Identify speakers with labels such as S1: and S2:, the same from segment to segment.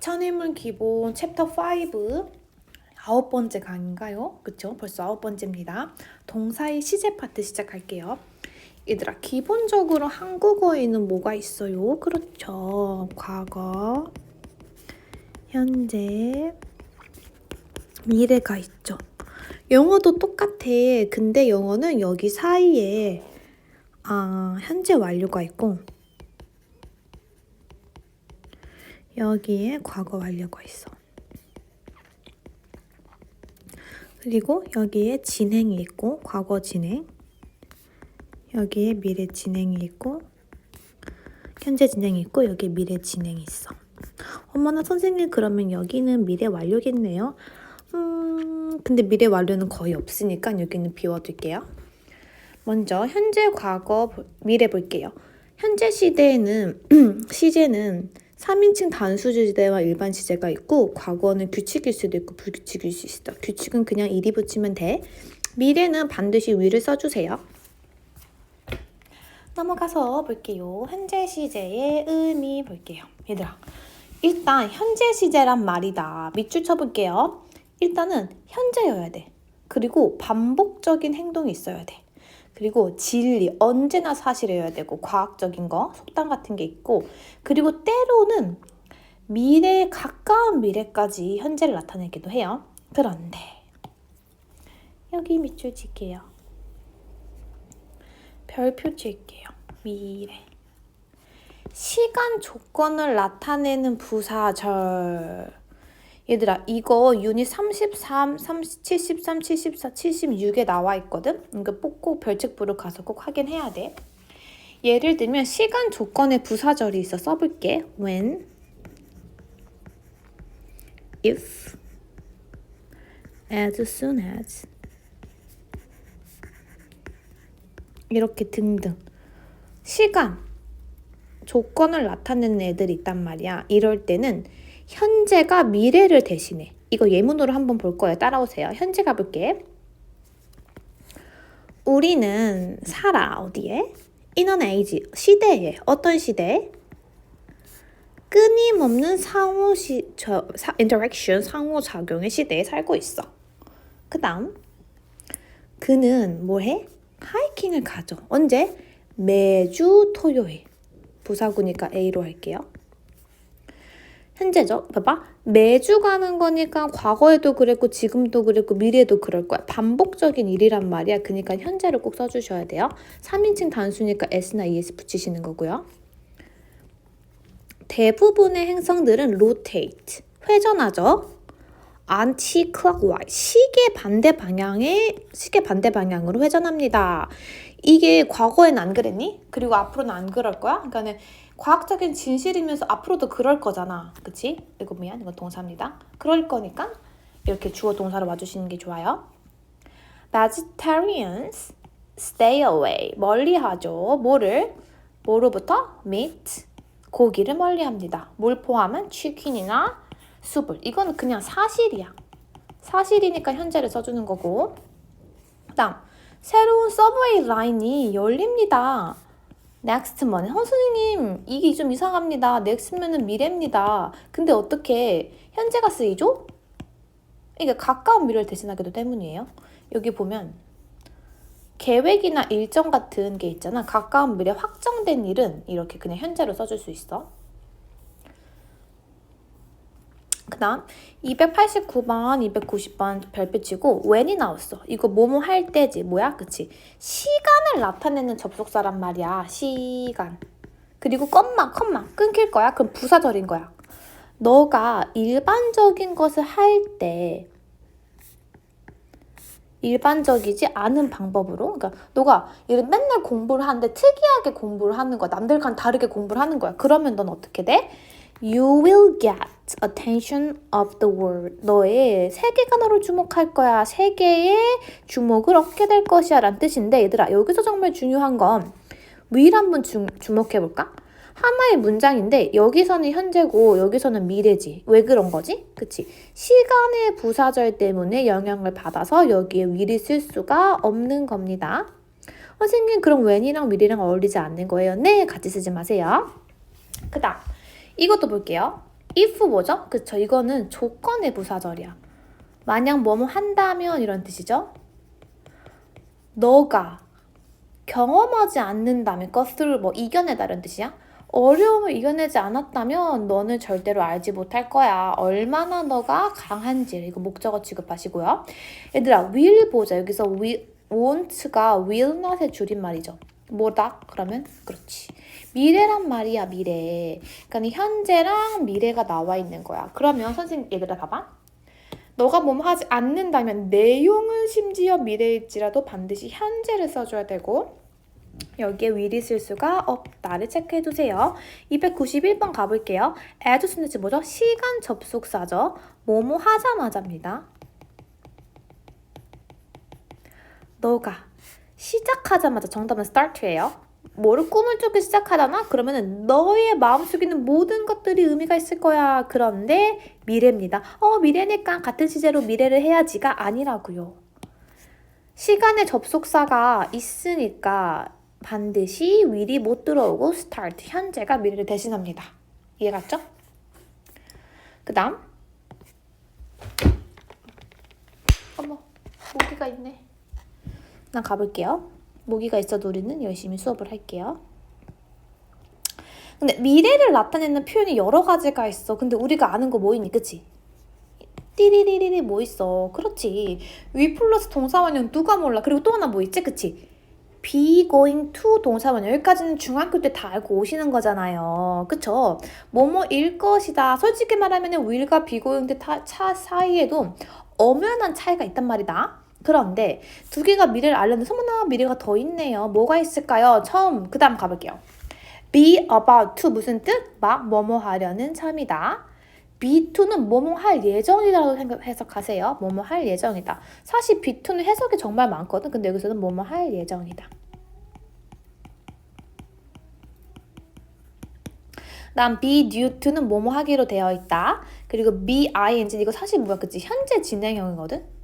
S1: 천인문 기본 챕터 5 9번째 강인가요? 그쵸? 벌써 9번째입니다. 동사의 시제 파트 시작할게요. 얘들아, 기본적으로 한국어에는 뭐가 있어요? 그렇죠. 과거, 현재, 미래가 있죠. 영어도 똑같아. 근데 영어는 여기 사이에 현재 완료가 있고 여기에 과거 완료가 있어. 그리고 여기에 진행이 있고 과거 진행, 여기에 미래 진행이 있고 현재 진행이 있고 여기에 미래 진행이 있어. 어머나 선생님, 그러면 여기는 미래 완료겠네요. 근데 미래 완료는 거의 없으니까 여기는 비워둘게요. 먼저 현재, 과거, 미래 볼게요. 현재 시제는 3인칭 단수 시제와 일반 시제가 있고, 과거는 규칙일 수도 있고 불규칙일 수 있어. 규칙은 그냥 일이 붙이면 돼. 미래는 반드시 위를 써주세요. 넘어가서 볼게요. 현재 시제의 의미 볼게요. 얘들아, 일단 현재 시제란 말이다. 밑줄 쳐볼게요. 일단은 현재여야 돼. 그리고 반복적인 행동이 있어야 돼. 그리고 진리, 언제나 사실이어야 되고 과학적인 거, 속담 같은 게 있고, 그리고 때로는 미래, 가까운 미래까지 현재를 나타내기도 해요. 그런데 여기 밑줄 칠게요. 별표 칠게요. 미래. 시간 조건을 나타내는 부사절. 얘들아, 이거 유닛 33, 73, 74, 76에 나와 있거든? 그러니까 꼭 별책부를 가서 꼭 확인해야 돼. 예를 들면 시간 조건에 부사절이 있어. 써볼게. when, if, as soon as 이렇게 등등. 시간 조건을 나타내는 애들이 있단 말이야. 이럴 때는 현재가 미래를 대신해. 이거 예문으로 한번 볼 거예요. 따라오세요. 현재 가볼게. 우리는 살아. 어디에? In an age. 시대에. 어떤 시대? 끊임없는 interaction, 상호작용의 시대에 살고 있어. 그 다음, 그는 뭐 해? 하이킹을 가죠. 언제? 매주 토요일. 부사구니까 A로 할게요. 현재죠. 봐봐. 매주 가는 거니까 과거에도 그랬고 지금도 그랬고 미래에도 그럴 거야. 반복적인 일이란 말이야. 그러니까 현재를 꼭 써주셔야 돼요. 3인칭 단수니까 S나 ES 붙이시는 거고요. 대부분의 행성들은 rotate, 회전하죠. anti-clockwise, 시계 반대 방향으로 회전합니다. 이게 과거에는 안 그랬니? 그리고 앞으로는 안 그럴 거야? 그러니까 과학적인 진실이면서 앞으로도 그럴 거잖아. 그치? 이거 미안, 이거 동사입니다. 그럴 거니까 이렇게 주어 동사로 와주시는 게 좋아요. Vegetarians stay away, 멀리하죠. 뭐로부터? meat, 고기를 멀리합니다. 뭘 포함은? 치킨이나 숲을. 이거는 그냥 사실이야. 사실이니까 현재를 써주는 거고. 그 다음, 새로운 서브웨이 라인이 열립니다. 넥스트면, 선생님 이게 좀 이상합니다. 넥스트면은 미래입니다. 근데 어떻게 현재가 쓰이죠? 이게 가까운 미래를 대신하기도 때문이에요. 여기 보면 계획이나 일정 같은 게 있잖아. 가까운 미래 확정된 일은 이렇게 그냥 현재로 써줄 수 있어. 그 다음 289번, 290번 별표 치고 when이 나왔어. 이거 뭐뭐 할 때지. 뭐야? 그치? 시간을 나타내는 접속사란 말이야. 시간. 그리고 컴마 끊길 거야. 그럼 부사절인 거야. 너가 일반적인 것을 할 때 일반적이지 않은 방법으로, 그러니까 너가 맨날 공부를 하는데 특이하게 공부를 하는 거야. 남들과는 다르게 공부를 하는 거야. 그러면 넌 어떻게 돼? You will get attention of the world. 너의 세계가 너를 주목할 거야. 세계의 주목을 얻게 될 것이야 라는 뜻인데, 얘들아, 여기서 정말 중요한 건 will 한번 주목해 볼까? 하나의 문장인데 여기서는 현재고 여기서는 미래지. 왜 그런 거지? 그치? 시간의 부사절 때문에 영향을 받아서 여기에 will이 쓸 수가 없는 겁니다. 선생님, 그럼 when이랑 will이랑 어울리지 않는 거예요? 네, 같이 쓰지 마세요. 그 다음 이것도 볼게요. if 뭐죠? 그쵸, 이거는 조건의 부사절이야. 만약 뭐뭐 한다면 이런 뜻이죠. 너가 경험하지 않는다면 go through 뭐 이겨내다 이런 뜻이야. 어려움을 이겨내지 않았다면 너는 절대로 알지 못할 거야. 얼마나 너가 강한지. 이거 목적어 취급하시고요. 얘들아 will 보자. 여기서 won't가 will not의 줄임말이죠. 뭐다? 그러면 그렇지. 미래란 말이야, 미래. 그러니까 현재랑 미래가 나와 있는 거야. 그러면 선생님 얘들아 봐봐. 너가 뭐뭐 하지 않는다면 내용은 심지어 미래일지라도 반드시 현재를 써줘야 되고 여기에 will이 쓸 수가 없다를 체크해두세요. 291번 가볼게요. as soon as 뭐죠? 시간 접속사죠. 뭐뭐 하자마자입니다. 너가 시작하자마자 정답은 start예요. 뭐를 꿈을 쫓기 시작하잖아? 그러면은 너의 마음속에 있는 모든 것들이 의미가 있을 거야. 그런데 미래입니다. 미래니까 같은 시제로 미래를 해야지가 아니라고요. 시간의 접속사가 있으니까 반드시 will이 못 들어오고 start, 현재가 미래를 대신합니다. 이해 갔죠? 그 다음 어머, 모기가 있네. 난 가볼게요. 모기가 있어도 우리는 열심히 수업을 할게요. 근데 미래를 나타내는 표현이 여러 가지가 있어. 근데 우리가 아는 거 뭐 있니? 그치? 띠리리리리 뭐 있어? 그렇지. 위 플러스 동사원형 누가 몰라. 그리고 또 하나 뭐 있지? 그치? be going to 동사원형. 여기까지는 중학교 때 다 알고 오시는 거잖아요. 그쵸? 뭐뭐일 것이다. 솔직히 말하면 will과 be going to 차 사이에도 엄연한 차이가 있단 말이다. 그런데 두 개가 미래를 알려는 어머나 미래가 더 있네요. 뭐가 있을까요? 처음 그 다음 가볼게요. be about to 무슨 뜻? 막 뭐뭐 하려는 참이다. be to는 뭐뭐 할 예정이라고 해석하세요. 뭐뭐 할 예정이다. 사실 be to는 해석이 정말 많거든. 근데 여기서는 뭐뭐 할 예정이다. 다음 be due to는 뭐뭐 하기로 되어 있다. 그리고 be ing 이거 사실 뭐야? 그치? 현재 진행형이거든.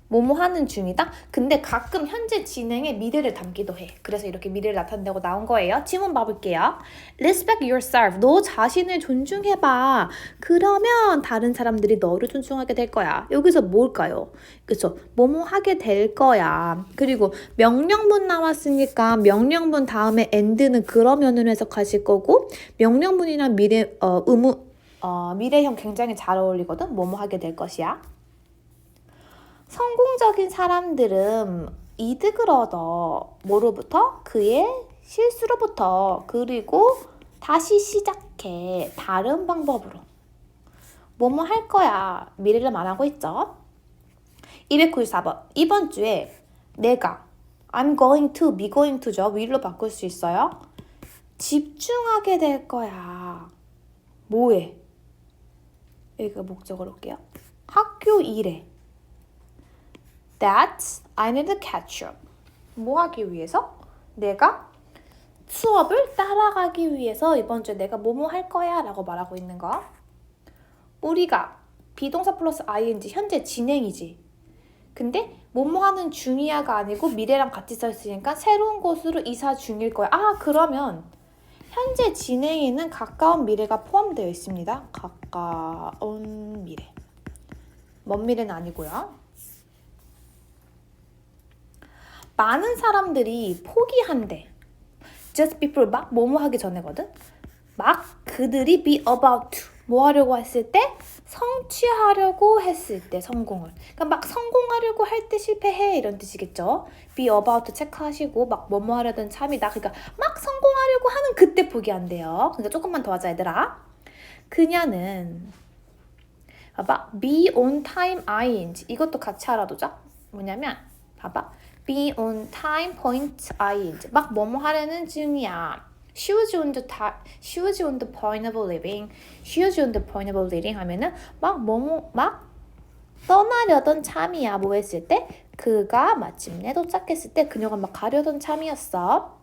S1: 뭐뭐 하는 중이다? 근데 가끔 현재 진행에 미래를 담기도 해. 그래서 이렇게 미래를 나타낸다고 나온 거예요. 지문 봐볼게요. Respect yourself. 너 자신을 존중해봐. 그러면 다른 사람들이 너를 존중하게 될 거야. 여기서 뭘까요? 그쵸? 뭐뭐 하게 될 거야. 그리고 명령문 나왔으니까 명령문 다음에 and는 그러면으로 해석하실 거고 명령문이랑 미래형 굉장히 잘 어울리거든? 뭐뭐 하게 될 것이야. 성공적인 사람들은 이득을 얻어. 뭐로부터? 그의 실수로부터. 그리고 다시 시작해. 다른 방법으로. 뭐뭐 할 거야. 미래를 말하고 있죠. 294번. 이번 주에 내가 I'm going to, be going to죠. will로 바꿀 수 있어요. 집중하게 될 거야. 뭐해? 여기가 목적어로 올게요. 학교 일에. That I need to catch up. 뭐 하기 위해서? 내가 수업을 따라가기 위해서 이번 주에 내가 뭐뭐 할 거야 라고 말하고 있는 거. 우리가 비동사 플러스 ing 현재 진행이지. 근데 뭐뭐 하는 중이야가 아니고 미래랑 같이 써있으니까 새로운 곳으로 이사 중일 거야. 그러면 현재 진행에는 가까운 미래가 포함되어 있습니다. 가까운 미래. 먼 미래는 아니고요. 많은 사람들이 포기한대. Just before 막 뭐뭐 하기 전에거든. 막 그들이 be about to 뭐 하려고 했을 때 성취하려고 했을 때 성공을. 그러니까 막 성공하려고 할 때 실패해 이런 뜻이겠죠. be about to 체크하시고 막 뭐뭐 하려던 참이다. 그러니까 막 성공하려고 하는 그때 포기한대요. 그러니까 조금만 더 하자 얘들아. 그녀는 봐봐. be on time ing 이것도 같이 알아두자. 뭐냐면 봐봐. be on time point ing 막 뭐뭐 하려는 중이야. She was on the point of leaving. She was on the point of leaving 하면은 막 떠나려던 참이야. 뭐 했을 때? 그가 마침내 도착했을 때 그녀가 막 가려던 참이었어.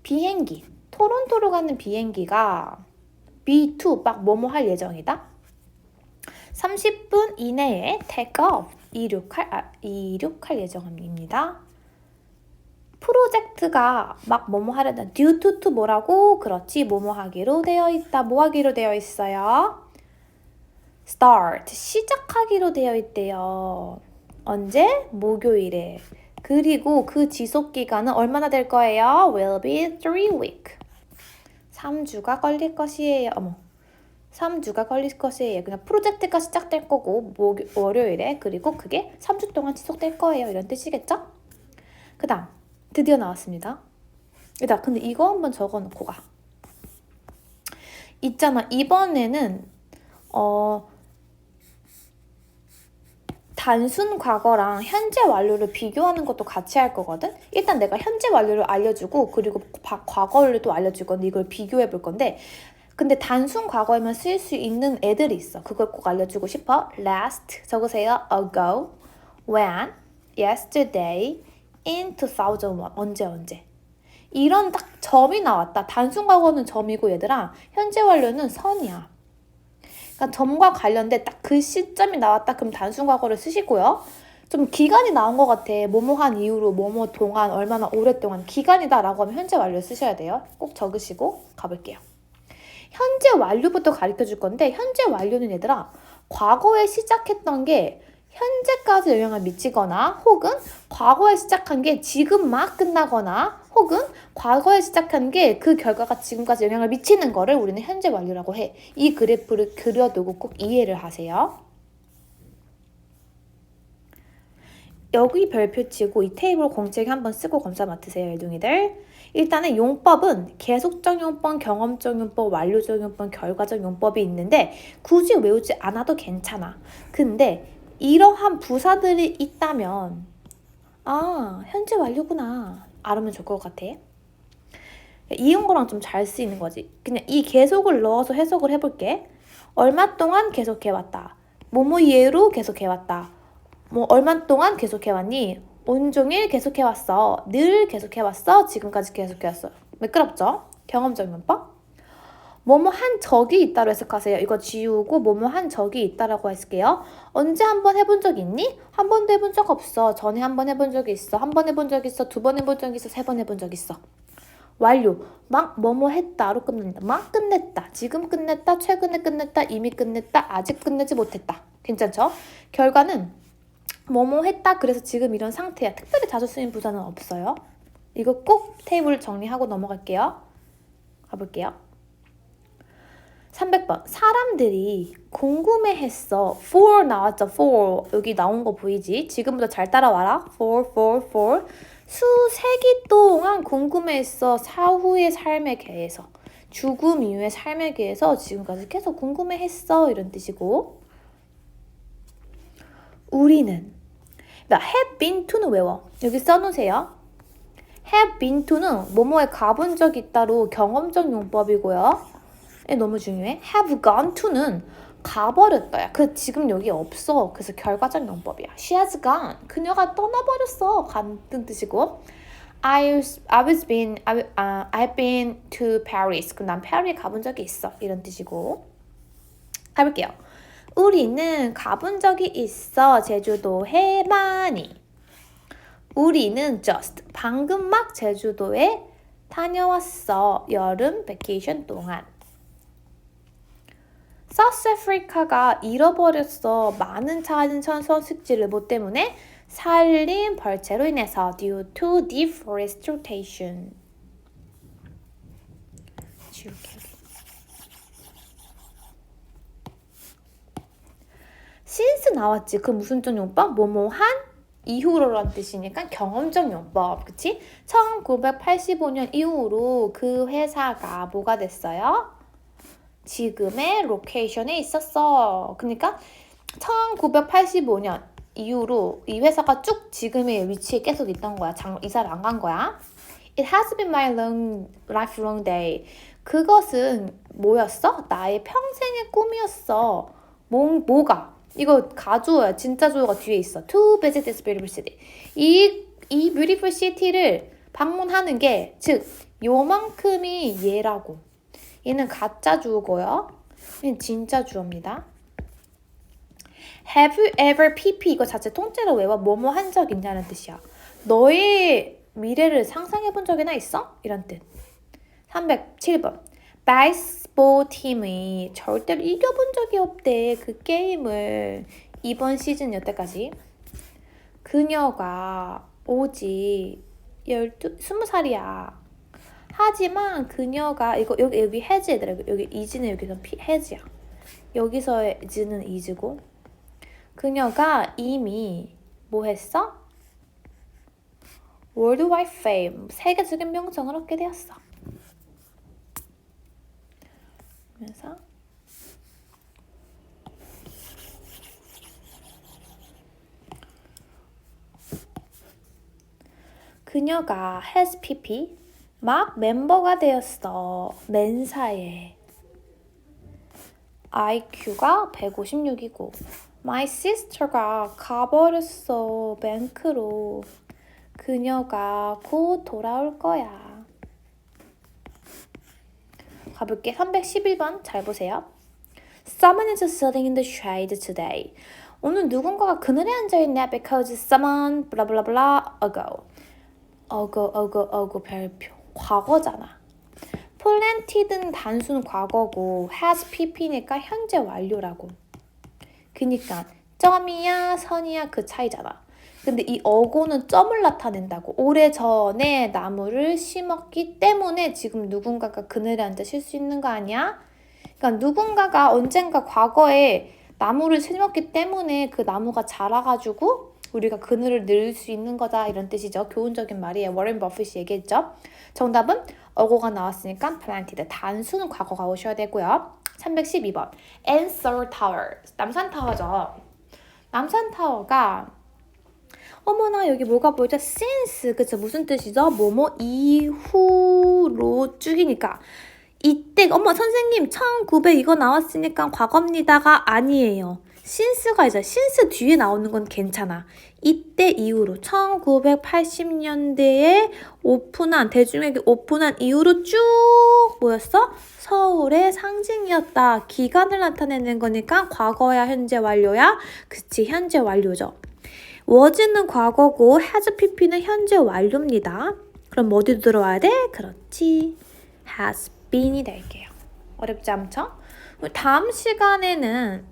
S1: 비행기. 토론토로 가는 비행기가 be to 막 뭐뭐 할 예정이다. 30분 이내에 take off 이륙할 예정입니다. 프로젝트가 막 뭐뭐 하려다 due to 뭐라고? 그렇지. 뭐뭐 하기로 되어 있다. 뭐 하기로 되어 있어요? start. 시작하기로 되어 있대요. 언제? 목요일에. 그리고 그 지속 기간은 얼마나 될 거예요? will be 3week. 3주가 걸릴 것이에요. 3주가 걸릴 것이에요. 그냥 프로젝트가 시작될 거고 월요일에 그리고 그게 3주 동안 지속될 거예요. 이런 뜻이겠죠? 그 다음 드디어 나왔습니다. 일단 근데 이거 한번 적어놓고 가. 있잖아. 이번에는 단순 과거랑 현재 완료를 비교하는 것도 같이 할 거거든? 일단 내가 현재 완료를 알려주고 그리고 과거를 또 알려줄 건데 이걸 비교해 볼 건데 근데 단순 과거에만 쓸 수 있는 애들이 있어. 그걸 꼭 알려주고 싶어. last 적으세요. ago, when, yesterday, in 2001 언제 이런 딱 점이 나왔다. 단순 과거는 점이고 얘들아 현재 완료는 선이야. 그러니까 점과 관련된 딱 그 시점이 나왔다. 그럼 단순 과거를 쓰시고요. 좀 기간이 나온 것 같아. 뭐뭐 한 이후로 뭐뭐 동안 얼마나 오랫동안 기간이다 라고 하면 현재 완료 쓰셔야 돼요. 꼭 적으시고 가볼게요. 현재 완료부터 가르쳐 줄 건데 현재 완료는 얘들아 과거에 시작했던 게 현재까지 영향을 미치거나 혹은 과거에 시작한 게 지금 막 끝나거나 혹은 과거에 시작한 게 그 결과가 지금까지 영향을 미치는 거를 우리는 현재 완료라고 해. 이 그래프를 그려두고 꼭 이해를 하세요. 여기 별표 치고 이 테이블 공책 한번 쓰고 검사 맡으세요, 일둥이들. 일단은 용법은 계속적 용법, 경험적 용법, 완료적 용법, 결과적 용법이 있는데 굳이 외우지 않아도 괜찮아. 근데 이러한 부사들이 있다면 현재 완료구나. 알으면 좋을 것 같아. 이런 거랑 좀 잘 쓰이는 거지. 그냥 이 계속을 넣어서 해석을 해볼게. 얼마 동안 계속해왔다. 뭐뭐 예로 계속해왔다. 뭐 얼마 동안 계속해왔니? 온종일 계속해왔어. 늘 계속해왔어. 지금까지 계속해왔어. 매끄럽죠? 경험적 문법. 뭐뭐 한 적이 있다로 해석하세요. 이거 지우고 뭐뭐 한 적이 있다라고 했을게요. 언제 한번 해본 적 있니? 한 번도 해본 적 없어. 전에 한 번 해본 적이 있어. 한 번 해본 적 있어. 두 번 해본 적 있어. 세 번 해본 적 있어. 완료. 막 뭐뭐 했다로 끝낸다. 막 끝냈다. 지금 끝냈다. 최근에 끝냈다. 이미 끝냈다. 아직 끝내지 못했다. 괜찮죠? 결과는 뭐뭐 했다. 그래서 지금 이런 상태야. 특별히 자주 쓰인 부사는 없어요. 이거 꼭 테이블 정리하고 넘어갈게요. 가볼게요. 300번. 사람들이 궁금해했어. for 나왔죠. for. 여기 나온 거 보이지? 지금부터 잘 따라와라. for. 수세기 동안 궁금해했어. 사후의 삶에 대해서. 죽음 이후의 삶에 대해서 지금까지 계속 궁금해했어. 이런 뜻이고. 우리는 have been to는 외워. 여기 써놓으세요. have been to는 뭐뭐에 가본 적 있다로 경험적 용법이고요. 너무 중요해. have gone to는 가버렸다야. 그 지금 여기 없어. 그래서 결과적 용법이야. She has gone. 그녀가 떠나버렸어. 같은 뜻이고. I've been to Paris. 난 파리에 가본 적이 있어. 이런 뜻이고. 가볼게요. 우리는 가본 적이 있어. 제주도에 많이. 우리는 just 방금 막 제주도에 다녀왔어. 여름 베케이션 동안. 사우스아프리카가 잃어버렸어. 많은 찾은 서식지를 뭐 때문에? 산림 벌채로 인해서 due to deforestation. since 나왔지. 그 무슨 적 용법? 뭐뭐한 이후로란 뜻이니까 경험적 용법. 그치? 1985년 이후로 그 회사가 뭐가 됐어요? 지금의 로케이션에 있었어. 그러니까 1985년 이후로 이 회사가 쭉 지금의 위치에 계속 있던 거야. 이사를 안 간 거야. It has been my lifelong day. 그것은 뭐였어? 나의 평생의 꿈이었어. 뭐가? 이거 가주어야. 진짜 주어가 뒤에 있어. To visit this beautiful city. 이 beautiful city를 방문하는 게 즉 요만큼이 얘라고. 얘는 가짜 주어고요. 얘는 진짜 주어입니다. Have you ever PP 이거 자체 통째로 외워 뭐뭐 한 적 있냐는 뜻이야. 너의 미래를 상상해 본 적이나 있어? 이런 뜻. 307번. 베이스볼 팀이 절대로 이겨본 적이 없대. 그 게임을 이번 시즌 여태까지. 그녀가 오직 20살이야. 하지만 그녀가 이거 여기 해즈 얘들아. 여기 이즈는 여기서 해즈야. 여기서의 이즈는 이즈고. 그녀가 이미 뭐 했어? 월드와이드 페임, 세계적인 명성을 얻게 되었어. 그래서 그녀가 has PP 막 멤버가 되었어. 멘사에. IQ가 156이고 My sister가 가버렸어. 뱅크로. 그녀가 곧 돌아올 거야. 가볼게. 311번 잘 보세요. Someone is sitting in the shade today. 오늘 누군가가 그늘에 앉아있네. Because someone blah blah blah ago. 어거 별표. 과거잖아. planted는 단순 과거고 has pp니까 현재 완료라고. 그니까 점이야 선이야 그 차이잖아. 근데 이 어고는 점을 나타낸다고. 오래전에 나무를 심었기 때문에 지금 누군가가 그늘에 앉아 쉴 수 있는 거 아니야? 그러니까 누군가가 언젠가 과거에 나무를 심었기 때문에 그 나무가 자라가지고 우리가 그늘을 늘 수 있는 거다 이런 뜻이죠. 교훈적인 말이에요. 워렌 버핏이 얘기했죠. 정답은 어고가 나왔으니까 planted 단순 과거가 오셔야 되고요. 312번 Answer Tower 남산타워죠. 남산타워가 어머나 여기 뭐가 보이죠? since 그쵸 무슨 뜻이죠? 뭐뭐 이후로 쭉이니까 이때 어머 선생님 1900 이거 나왔으니까 과거입니다가 아니에요. since가 있어요. since 뒤에 나오는 건 괜찮아. 이때 이후로 1980년대에 대중에게 오픈한 이후로 쭉 뭐였어? 서울의 상징이었다. 기간을 나타내는 거니까 과거야 현재 완료야? 그치 현재 완료죠. was는 과거고 has pp는 현재 완료입니다. 그럼 어디도 들어와야 돼? 그렇지. has been이 될게요. 어렵지 않죠? 다음 시간에는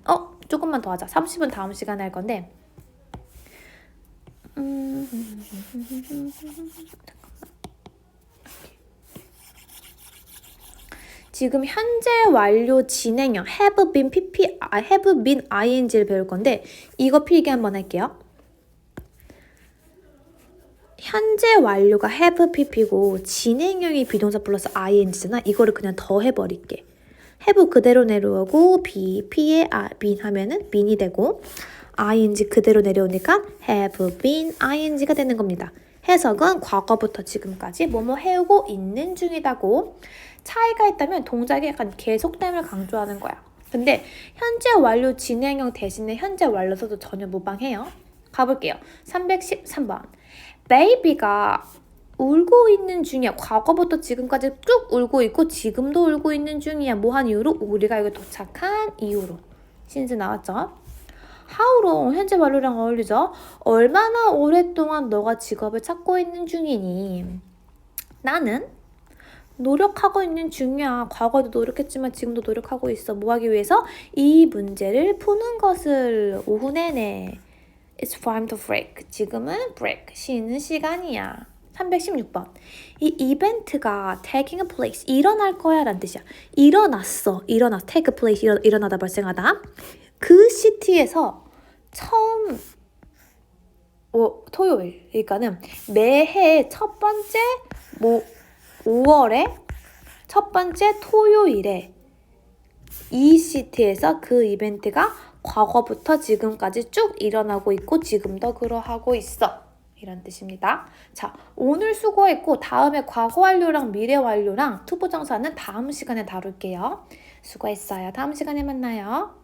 S1: 조금만 더 하자. 30분 다음 시간에 할 건데 지금 현재 완료 진행형 have been pp, have been ing를 배울 건데 이거 필기 한번 할게요. 현재 완료가 have pp고 진행형이 비동사 플러스 ing잖아. 이거를 그냥 더 해버릴게. have 그대로 내려오고 p에 been 하면은 been이 되고 ing 그대로 내려오니까 have been ing가 되는 겁니다. 해석은 과거부터 지금까지 뭐뭐 해오고 있는 중이다고. 차이가 있다면 동작이 약간 계속됨을 강조하는 거야. 근데 현재 완료 진행형 대신에 현재 완료 써도 전혀 무방해요. 가볼게요. 313번 베이비가 울고 있는 중이야. 과거부터 지금까지 쭉 울고 있고 지금도 울고 있는 중이야. 뭐 한 이유로? 우리가 여기 도착한 이유로. 신스 나왔죠? how로 현재 완료랑 어울리죠? 얼마나 오랫동안 너가 직업을 찾고 있는 중이니? 나는 노력하고 있는 중이야. 과거도 노력했지만 지금도 노력하고 있어. 뭐 하기 위해서? 이 문제를 푸는 것을 오후 내내. It's time to break. 지금은 break. 쉬는 시간이야. 316번. 이 이벤트가 taking place. 일어날 거야 라는 뜻이야. 일어났어. take place. 일어나다 발생하다. 그 시티에서 처음 토요일. 그러니까는 매해 첫 번째 5월에 첫 번째 토요일에 이 시티에서 그 이벤트가 과거부터 지금까지 쭉 일어나고 있고 지금도 그러하고 있어. 이런 뜻입니다. 자, 오늘 수고했고 다음에 과거 완료랑 미래 완료랑 투부정사는 다음 시간에 다룰게요. 수고했어요. 다음 시간에 만나요.